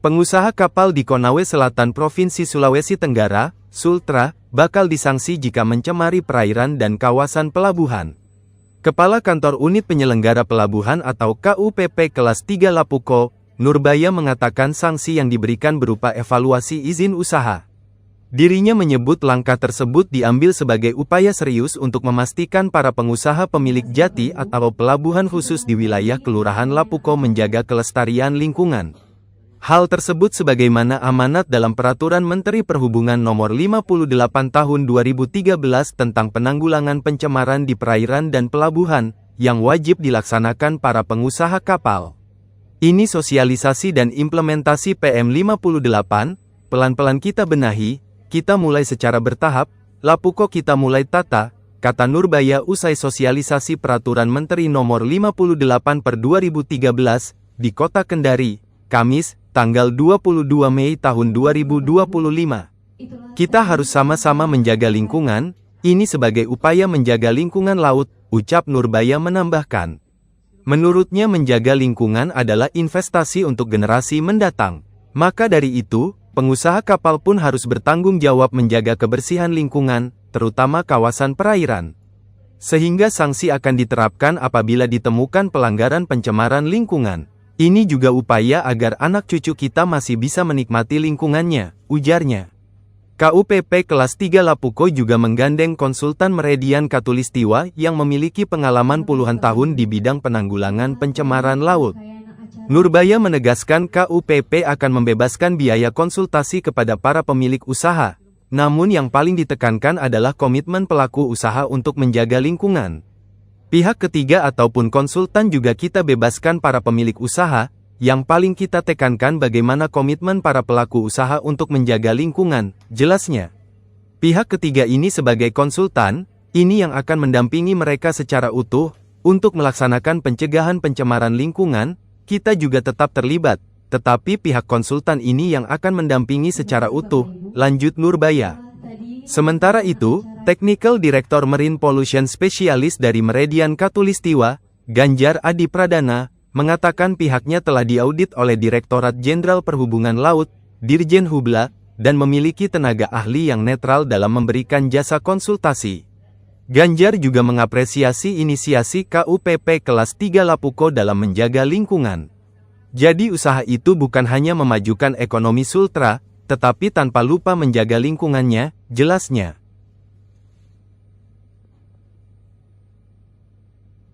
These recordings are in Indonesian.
Pengusaha kapal di Konawe Selatan Provinsi Sulawesi Tenggara, Sultra, bakal disanksi jika mencemari perairan dan kawasan pelabuhan. Kepala Kantor Unit Penyelenggara Pelabuhan atau KUPP Kelas 3 Lapuko, Nurbaya mengatakan sanksi yang diberikan berupa evaluasi izin usaha. Dirinya menyebut langkah tersebut diambil sebagai upaya serius untuk memastikan para pengusaha pemilik jati atau pelabuhan khusus di wilayah Kelurahan Lapuko menjaga kelestarian lingkungan. Hal tersebut sebagaimana amanat dalam Peraturan Menteri Perhubungan Nomor 58 Tahun 2013 tentang penanggulangan pencemaran di perairan dan pelabuhan, yang wajib dilaksanakan para pengusaha kapal. Ini sosialisasi dan implementasi PM 58, pelan-pelan kita benahi, kita mulai secara bertahap, Lapuko kita mulai tata, kata Nurbaya usai sosialisasi Peraturan Menteri Nomor 58/2013, di Kota Kendari, Kamis, tanggal 22 Mei tahun 2025. Kita harus sama-sama menjaga lingkungan, ini sebagai upaya menjaga lingkungan laut, ucap Nurbaya menambahkan. Menurutnya menjaga lingkungan adalah investasi untuk generasi mendatang. Maka dari itu, pengusaha kapal pun harus bertanggung jawab menjaga kebersihan lingkungan, terutama kawasan perairan. Sehingga sanksi akan diterapkan apabila ditemukan pelanggaran pencemaran lingkungan. Ini juga upaya agar anak cucu kita masih bisa menikmati lingkungannya, ujarnya. KUPP Kelas 3 Lapuko juga menggandeng konsultan Meridian Khatulistiwa yang memiliki pengalaman puluhan tahun di bidang penanggulangan pencemaran laut. Nurbaya menegaskan KUPP akan membebaskan biaya konsultasi kepada para pemilik usaha, namun yang paling ditekankan adalah komitmen pelaku usaha untuk menjaga lingkungan. Pihak ketiga ataupun konsultan juga kita bebaskan para pemilik usaha, yang paling kita tekankan bagaimana komitmen para pelaku usaha untuk menjaga lingkungan, jelasnya. Pihak ketiga ini sebagai konsultan, ini yang akan mendampingi mereka secara utuh, untuk melaksanakan pencegahan pencemaran lingkungan, kita juga tetap terlibat, tetapi pihak konsultan ini yang akan mendampingi secara utuh, lanjut Nurbaya. Sementara itu, Technical Director Marine Pollution Specialist dari Meridian Khatulistiwa, Ganjar Adi Pradana, mengatakan pihaknya telah diaudit oleh Direktorat Jenderal Perhubungan Laut, Dirjen Hubla, dan memiliki tenaga ahli yang netral dalam memberikan jasa konsultasi. Ganjar juga mengapresiasi inisiasi KUPP Kelas 3 Lapuko dalam menjaga lingkungan. Jadi usaha itu bukan hanya memajukan ekonomi Sultra, tetapi tanpa lupa menjaga lingkungannya, jelasnya.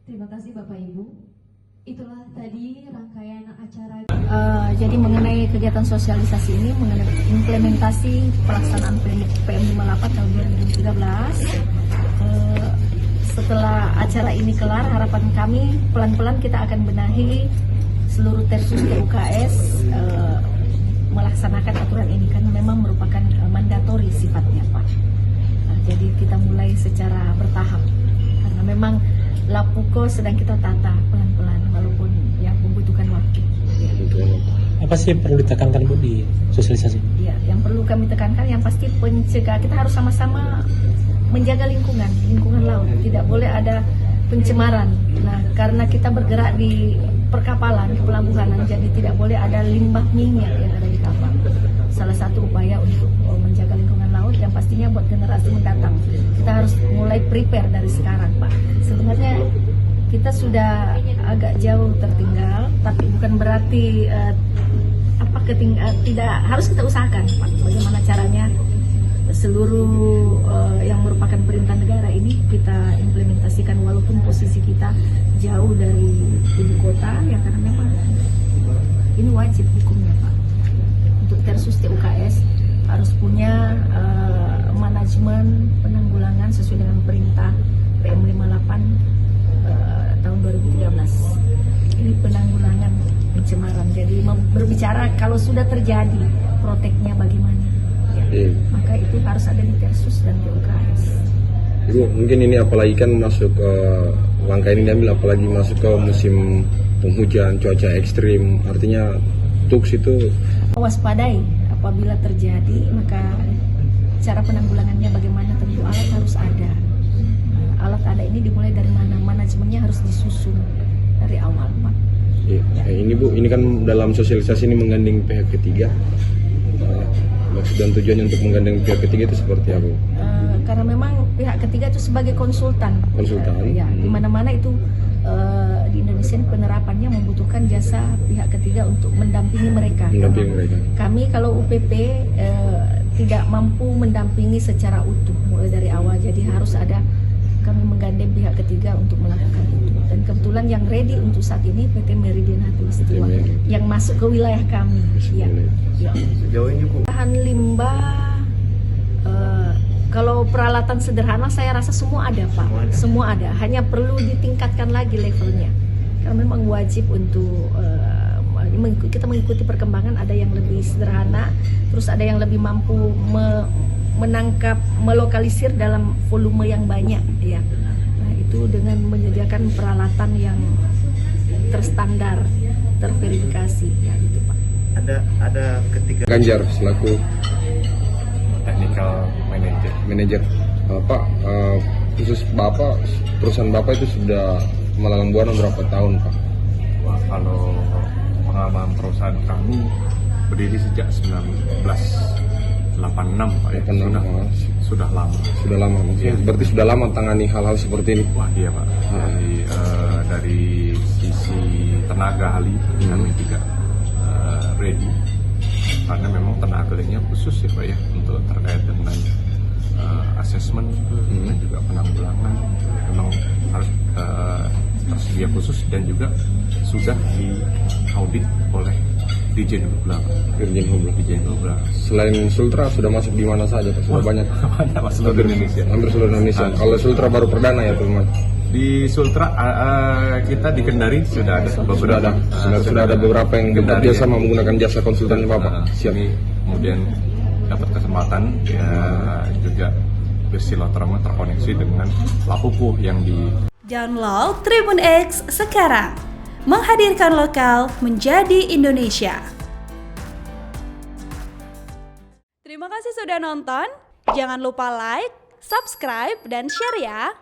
Terima kasih Bapak Ibu. Itulah tadi rangkaian acara. Jadi mengenai kegiatan sosialisasi ini, mengenai implementasi pelaksanaan PM 58 tahun 2013. Setelah acara ini kelar, harapan kami pelan-pelan kita akan benahi seluruh tersus UKS melaksanakan aturan ini karena memang merupakan mandatori sifatnya, Pak. Jadi kita mulai secara bertahap karena memang Lapuko sedang kita tata pelan-pelan walaupun yang membutuhkan waktu. Apa sih yang perlu ditekankan Bu di sosialisasi? Ya, yang perlu kami tekankan yang pasti pencegah, kita harus sama-sama menjaga lingkungan laut. Tidak boleh ada pencemaran. Nah, karena kita bergerak di perkapalan, di pelabuhanan, jadi tidak boleh ada limbah minyak yang ada di kapal. Salah satu upaya untuk menjaga lingkungan laut yang pastinya buat generasi mendatang. Kita harus mulai prepare dari sekarang, Pak. Sebenarnya kita sudah agak jauh tertinggal, tapi bukan berarti tidak harus kita usahakan, Pak. Bagaimana caranya seluruh yang merupakan perintah negara ini kita implementasikan walaupun posisi kita jauh dari ibu kota, ya karena memang ini wajib hukumnya, Pak. Untuk tersus TUKS harus punya manajemen penanggulangan sesuai dengan perintah PM 58 tahun 2013. Ini penanggulangan pencemaran. Jadi berbicara kalau sudah terjadi proteknya bagaimana. Ya, maka itu harus ada di tersus dan TUKS. Ibu, mungkin ini apalagi kan masuk langkah ini diambil apalagi masuk ke musim penghujan, cuaca ekstrim, artinya TUKS itu waspadai apabila terjadi, maka cara penanggulangannya bagaimana, tentu alat harus ada. Alat ada ini dimulai dari mana, manajemennya harus disusun dari awal, Pak. Iya. Ini Bu, ini kan dalam sosialisasi ini menggandeng pihak ketiga. Maksud dan tujuannya untuk menggandeng pihak ketiga itu seperti apa? Karena memang pihak ketiga itu sebagai konsultan. Konsultan. Ya, di mana-mana itu di Indonesia penerapannya membutuhkan jasa pihak ketiga untuk mendampingi mereka. Mendampingi mereka. Kami kalau UPP tidak mampu mendampingi secara utuh mulai dari awal, jadi harus ada kami menggandeng pihak ketiga untuk melakukan itu. Dan kebetulan yang ready untuk saat ini PT Meridian Hatulistiwa yang masuk ke wilayah kami. Ya. Sejauh ini Bu, Bahan limbah, kalau peralatan sederhana saya rasa semua ada Pak, semua ada. Hanya perlu ditingkatkan lagi levelnya. Karena memang wajib untuk kita mengikuti perkembangan. Ada yang lebih sederhana, terus ada yang lebih mampu menangkap, melokalisir dalam volume yang banyak, ya. Nah, itu dengan menyediakan peralatan yang terstandar, terverifikasi, ya itu Pak. Ada ketiga Ganjar selaku technical manajer. Pak, khusus Bapak, perusahaan Bapak itu sudah melalang buana berapa tahun Pak? Wah, kalau pengalaman perusahaan kami berdiri sejak 1986 Pak ya. 86, Sudah lama. Sudah lama, maksudnya. Iya. Berarti sudah lama tangani hal-hal seperti ini. Wah iya Pak. Jadi dari sisi tenaga ahli kami tidak ready, karena memang tenaga ahlinya khusus ya Pak ya untuk terkait dengan assessment dan juga penanggulangan memang harus tersedia khusus dan juga sudah diaudit oleh Dirjen Hubla. Dirjen Hubla. Selain Sultra sudah masuk di mana saja Pak? Sudah banyak. Banyak Mas, seluruh Indonesia. Hampir seluruh Indonesia. Kalau Sultra baru perdana ya teman. Di Sultra kita di Kendari sudah ada beberapa. Sudah ada beberapa yang Kendari, bekerja sama menggunakan jasa konsultan Bapak. Siap. Ini kemudian dapat kesempatan ya juga bersilaturahmi terkoneksi dengan Lapupu yang di Download Tribun X sekarang, menghadirkan lokal menjadi Indonesia. Terima kasih sudah nonton. Jangan lupa like, subscribe, dan share ya.